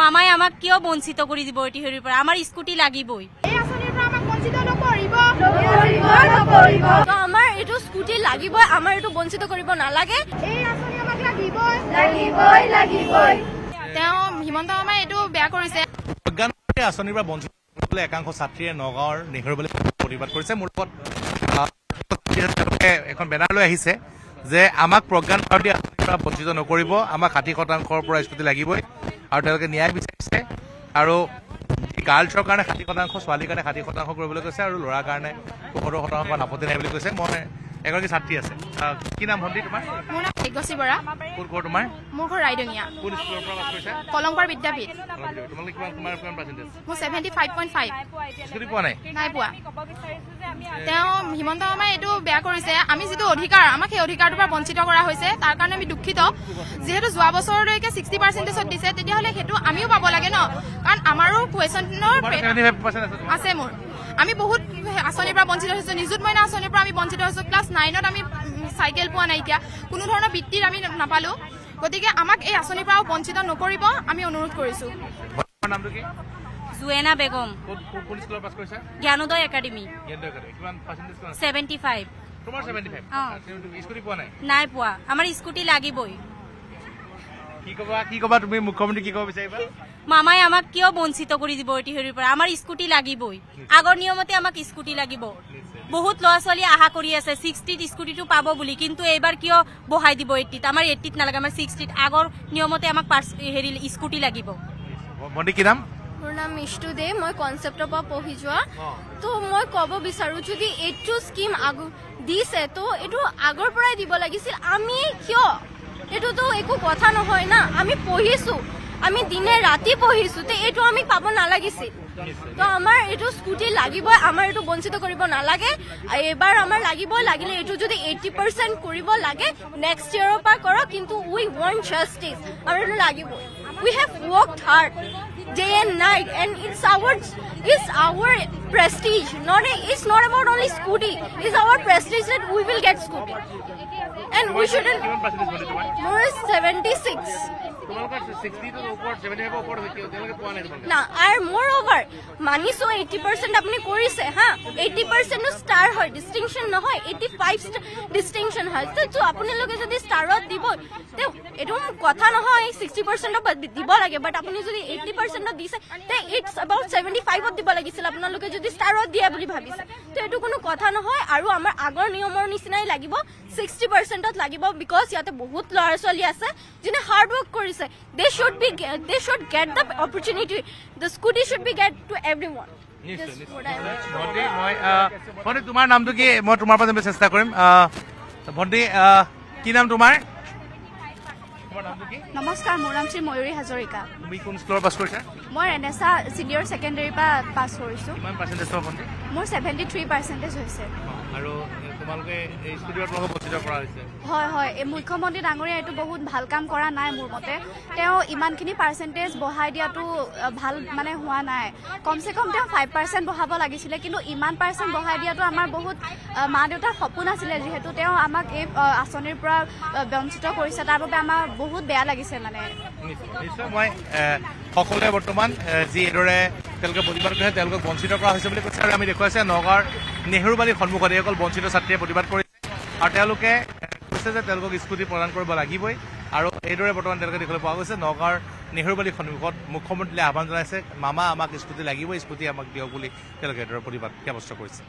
মামাই আমাক কিয় বঞ্চিত কৰি দিব এটিহৰিৰ পৰা আমাৰ স্কুটি লাগিবই আমাৰ এইটো স্কুটি লাগিবই আমাৰ এইটো বঞ্চিত কৰিব নালাগে তেওঁ হিমন্ত মামাই এইটো বেয়া কৰিছে প্ৰজ্ঞানমন্ত্ৰী আঁচনিৰ পৰা বঞ্চিত কৰিবলৈ একাংশ ছাত্ৰীয়ে নগাঁৱৰ নেহৰুবালি প্ৰতিবাদ কৰিছে মোৰ লগত এখন বেনাৰ লৈ আহিছে যে আমাক প্ৰজ্ঞানমন্ত্ৰী আঁচনিৰ পৰা বঞ্চিত নকৰিব আমাক 60% পৰা স্কুটি লাগিবই আৰু তেওঁলোকে ন্যায় বিচাৰিছে আৰু গাৰ্লছৰ কাৰণে 60%, ছোৱালীৰ কাৰণে 60% কৰিবলৈ কৈছে আৰু ল'ৰাৰ কাৰণে 75% আপত্তি নাই বুলি কৈছে। মই এগৰাকী ছাত্ৰী আছে কি নাম ভণ্টি তোমাৰ? মোৰ নাম ভাগ্যশ্ৰী বৰা। কোন ঘৰ তোমাৰ? মোৰ ঘৰ ৰাইডঙীয়া। কোন স্কুলৰ পৰা পাছ কৰিছা? কলংপাৰ বিদ্যাপীঠ। তোমালোকে কিমান পাৰ্চেন্টেজ? মোৰ 75.5। স্কুটি পোৱা নাই? নাই পোৱা। তেওঁ হিমন্ত মামাই এইটো বেয়া কৰিছে আমি যিটো অধিকাৰ আমাক সেই অধিকাৰটোৰ পৰা বঞ্চিত কৰা হৈছে তাৰ কাৰণে আমি দুখিত যেহেতু যোৱা বছৰলৈকে 60%ত দিছে তেতিয়াহ'লে সেইটো আমিও পাব লাগে ন কাৰণ আমাৰো কুৱেশ্যনৰ আছে মোৰ আমি বহুত আঁচনিৰ পৰা বঞ্চিত হৈছো নিযুত মইনা আঁচনিৰ পৰা আমি বঞ্চিত হৈছো ক্লাছ 9ত আমি চাইকেল পোৱা নাই এতিয়া কোনো ধৰণৰ বৃত্তিৰ আমি নাপালো গতিকে আমাক এই আঁচনিৰ পৰা বঞ্চিত নকৰিব আমি অনুৰোধ কৰিছো নামটো কি? জুৱেনা বেগম। কোন স্কুলৰ পাছ কৰিছা? জ্ঞানোদয় একাডেমি। কিমান পাৰ্চেন্টেজ? 75। তোমাৰ 75? স্কুটি পোৱা নাই? নাই পোৱা আমাৰ স্কুটি লাগিবই কি কবা তুমি মুখ্যমন্ত্ৰী কি কব বিচাৰিবা? মামাই আমাক কিয় বঞ্চিত কৰি দিব এটিহৰিৰ পৰা আমাৰ স্কুটি লাগিবই আগৰ নিয়মতে আমাক স্কুটি লাগিব বহুত ল'ৰা ছোৱালী আশা কৰি আছে 60ত স্কুটিটো পাব বুলি কিন্তু এইবাৰ কিয় বহাই দিব 80ত আমাৰ 80ত নালাগে আমাৰ 60ত আগৰ নিয়মতে আমাক স্কুটি লাগিব। ভণ্টি কি নাম? মোৰ নাম মিষ্টু দে মই কনচেপ্টৰ পৰা পঢ়ি যোৱা তো মই ক'ব বিচাৰো যদি এইটো স্কিম দিছে তো এইটো আগৰ পৰাই দিব লাগিছিল আমি কিয় এইটোতো একো কথা নহয় না আমি পঢ়িছো আমি দিনে ৰাতি পঢ়িছো তো এইটো আমি পাব নালাগিছিল তো আমাৰ এইটো স্কুটি লাগিবই আমাৰ এইটো বঞ্চিত কৰিব নালাগে এবাৰ আমাৰ লাগিবই লাগিলে এইটো যদি 80% কৰিব লাগে নেক্সট ইয়াৰৰ পৰা কৰক কিন্তু উই ৱান্ট জাষ্টিছ আমাৰ এইটো লাগিবই we have worked hard day and night and it's our prestige it's not about only scooty it's our prestige that we will get scooty and we shouldn't more 76 না আর moreover money so 80% আপনি কৰিছে হা 80% নো star হয় distinction নহয় 85 distinction হয় তো আপনি লোকে যদি স্টারত দিব তে এটো কথা নহয় 60% দিব লাগে বাট আপনি যদি 80% দিছে তে ইটস अबाउट 75 দিব লাগিছিল আপোনালোকে যদি স্টারত দিয়া বুলি ভাবিছে তো এটো কোনো কথা নহয় আৰু আমাৰ আগৰ নিয়মৰ নিচিনাই লাগিব 60%ত লাগিব বিকজ ইয়াতে বহুত ল'ৰা ছোৱালী আছে যিনে হাৰ্ড ওয়াৰ্ক কৰিছে they should get the opportunity the scooty should be get to everyone ভণ্টি তোমাৰ নামটো কি মই তোমাৰ পৰা জানিব চেষ্টা কৰিম ভণ্টি কি নাম তোমাৰ নামটো কি? নমস্কাৰ মোৰ নাম শ্ৰী ময়ূৰী হাজৰিকা তুমি কোন স্কুলৰ পাছ কৰিছা? মই এনএসা সিনিয়ৰ সেকেন্ডাৰী পৰা পাছ কৰিছো কিমান পাৰ্চেন্টেজ পাব ভণ্টি? মোৰ 73% হৈছে আৰু তোমালোকে এই স্কুটিৰ পৰা বঞ্চিত কৰা হৈছে হয় হয় এই মুখ্যমন্ত্ৰী ডাঙৰীয়া এইটো বহুত ভাল কাম কৰা নাই মোৰ মতে তেওঁ ইমানখিনি পাৰ্চেন্টেজ বঢ়াই দিয়াটো ভাল মানে হোৱা নাই কমসে কম তেওঁ 5% বঢ়াব লাগিছিলে কিন্তু ইমান পাৰ্চেন্ট বঢ়াই দিয়াটো আমাৰ বহুত মা দেউতাৰ সপোন আছিলে যিহেতু তেওঁ আমাক এই আঁচনিৰ পৰা বঞ্চিত কৰিছে তাৰ বাবে আমাৰ বহুত বেয়া লাগিছে মানে নিশ্চয় মই সকলোৱে বৰ্তমান যি এদৰে তেওঁলোকে প্ৰতিবাদ কৰিছে তেওঁলোকক বঞ্চিত কৰা হৈছে বুলি কৈছে আৰু আমি দেখুৱাইছে নগাঁৱৰ নেহৰুবালিৰ সন্মুখত এইসকল বঞ্চিত ছাত্ৰীয়ে প্ৰতিবাদ কৰিছে আৰু তেওঁলোকে কৈছে যে তেওঁলোকক স্কুটি প্ৰদান কৰিব লাগিবই আৰু এইদৰে বৰ্তমান তেওঁলোকে দেখিবলৈ পোৱা গৈছে নগাঁৱৰ নেহৰুবালিৰ সন্মুখত মুখ্যমন্ত্ৰীলৈ আহ্বান জনাইছে মামা আমাক স্কুটি লাগিবই স্কুটি আমাক দিয়ক বুলি তেওঁলোকে এইদৰে প্ৰতিবাদ সাব্যস্ত কৰিছে।